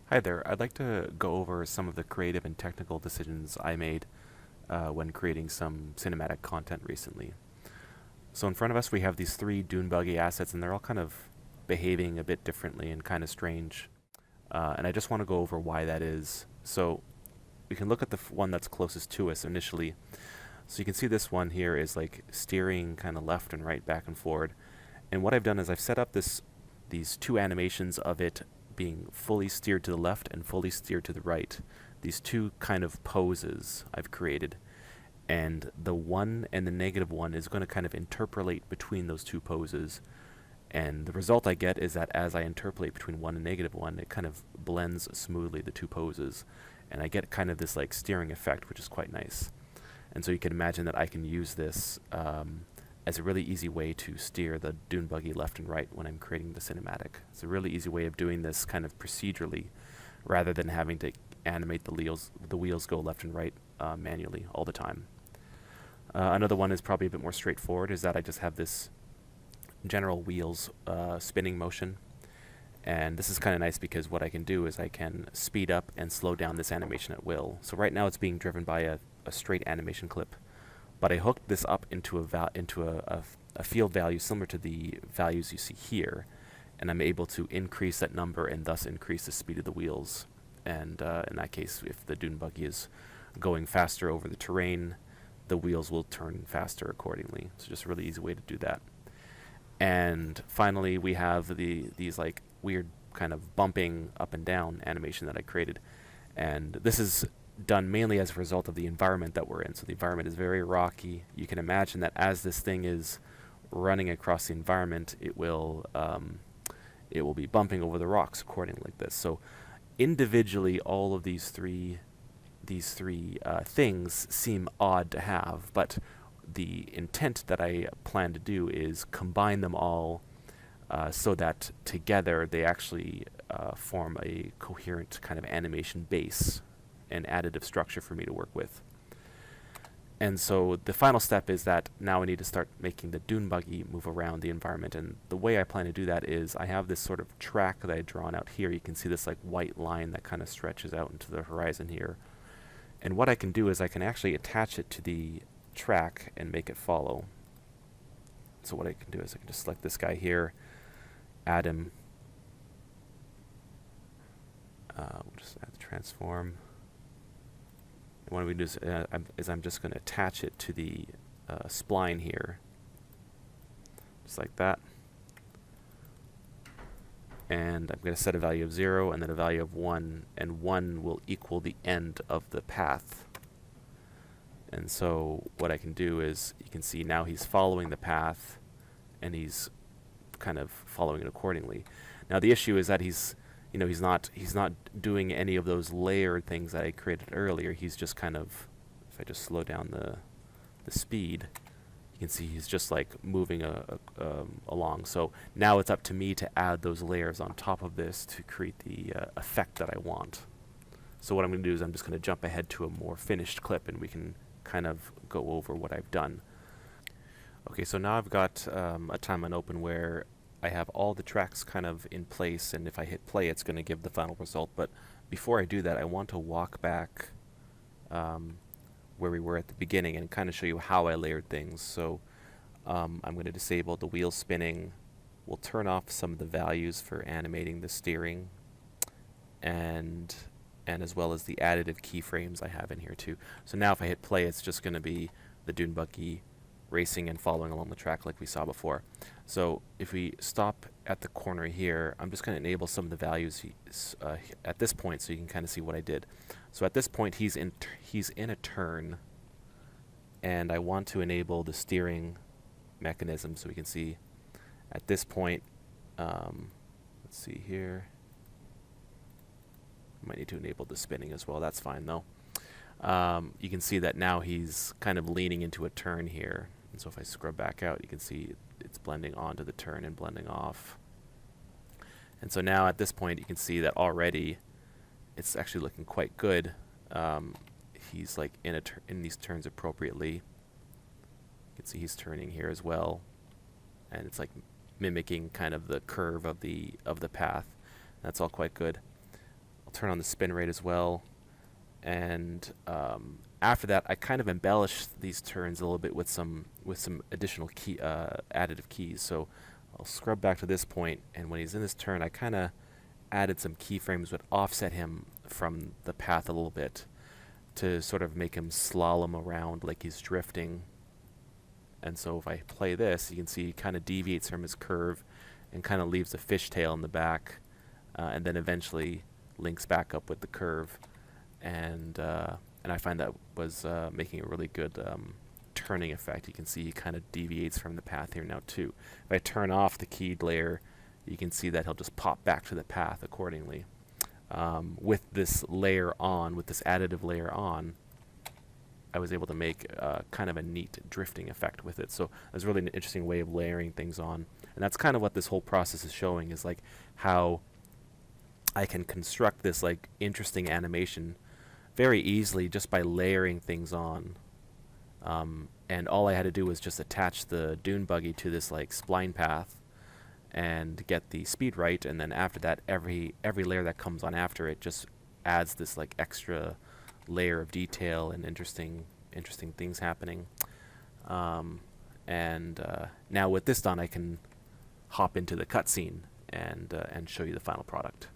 Hi there. I'd like to go over some of the creative and technical decisions I made when creating some cinematic content recently. So in front of us we have these three dune buggy assets, and they're all kind of behaving a bit differently and kind of strange. And I just want to go over why that is. So we can look at the one that's closest to us initially. So you can see this one here is like steering kind of left and right, back and forward. And what I've done is I've set up these two animations of it being fully steered to the left and fully steered to the right. These two kind of poses I've created. And the one and the negative one is going to kind of interpolate between those two poses. And the result I get is that as I interpolate between one and negative one, it kind of blends smoothly the two poses. And I get kind of this like steering effect, which is quite nice. And so you can imagine that I can use this as a really easy way to steer the dune buggy left and right when I'm creating the cinematic. It's a really easy way of doing this kind of procedurally, rather than having to animate the wheels go left and right manually all the time. Another one is probably a bit more straightforward, is that I just have this general wheels spinning motion. And this is kind of nice because what I can do is I can speed up and slow down this animation at will. So right now it's being driven by a straight animation clip, but I hooked this up into a field value similar to the values you see here, and I'm able to increase that number and thus increase the speed of the wheels. And in that case, if the dune buggy is going faster over the terrain, the wheels will turn faster accordingly. So just a really easy way to do that. And finally, we have these like weird kind of bumping up and down animation that I created. And this is done mainly as a result of the environment that we're in. So the environment is very rocky. You can imagine that as this thing is running across the environment, it will be bumping over the rocks accordingly like this. So individually, all of these three things seem odd to have, but the intent that I plan to do is combine them all so that together they actually form a coherent kind of animation base and additive structure for me to work with. And so the final step is that now I need to start making the dune buggy move around the environment. And the way I plan to do that is I have this sort of track that I've drawn out here. You can see this like white line that kind of stretches out into the horizon here. And what I can do is I can actually attach it to the track and make it follow. So what I can do is I can just select this guy here, add him. We'll just add the transform. And what we do is I'm just going to attach it to the spline here, just like that. And I'm going to set a value of 0 and then a value of 1, and 1 will equal the end of the path. And so what I can do is, you can see now he's following the path and he's kind of following it accordingly. Now the issue is that he's not doing any of those layered things that I created earlier. He's just kind of, if I just slow down the speed, you can see he's just like moving along. So now it's up to me to add those layers on top of this to create the effect that I want. So what I'm going to do is I'm just going to jump ahead to a more finished clip, and we can kind of go over what I've done. Okay, so now I've got a timeline open where I have all the tracks kind of in place, and if I hit play, it's going to give the final result. But before I do that, I want to walk back where we were at the beginning and kind of show you how I layered things. So I'm going to disable the wheel spinning. We'll turn off some of the values for animating the steering, and as well as the additive keyframes I have in here too. So now if I hit play, it's just going to be the dune buggy racing and following along the track like we saw before. So if we stop at the corner here, I'm just going to enable some of the values at this point, so you can kind of see what I did. So at this point he's in a turn, and I want to enable the steering mechanism, so we can see at this point, let's see here, might need to enable the spinning as well. That's fine though. You can see that now he's kind of leaning into a turn here. And so if I scrub back out, you can see it's blending onto the turn and blending off. And so now at this point, you can see that already it's actually looking quite good. He's like in these turns appropriately. You can see he's turning here as well, and it's like mimicking kind of the curve of the path. That's all quite good. I'll turn on the spin rate as well. And after that, I kind of embellish these turns a little bit with some additional key additive keys. So I'll scrub back to this point, and when he's in this turn, I kind of added some keyframes that offset him from the path a little bit to sort of make him slalom around like he's drifting. And so if I play this, you can see he kind of deviates from his curve and kind of leaves a fishtail in the back, and then eventually links back up with the curve. And I find that was making a really good turning effect. You can see he kind of deviates from the path here now too. If I turn off the keyed layer, you can see that he'll just pop back to the path accordingly. With this layer on, with this additive layer on, I was able to make kind of a neat drifting effect with it. So it was really an interesting way of layering things on. And that's kind of what this whole process is showing, is like how I can construct this like interesting animation very easily just by layering things on. And all I had to do was just attach the dune buggy to this like spline path and get the speed right, and then after that, every layer that comes on after it just adds this like extra layer of detail and interesting things happening. Now with this done, I can hop into the cutscene and show you the final product.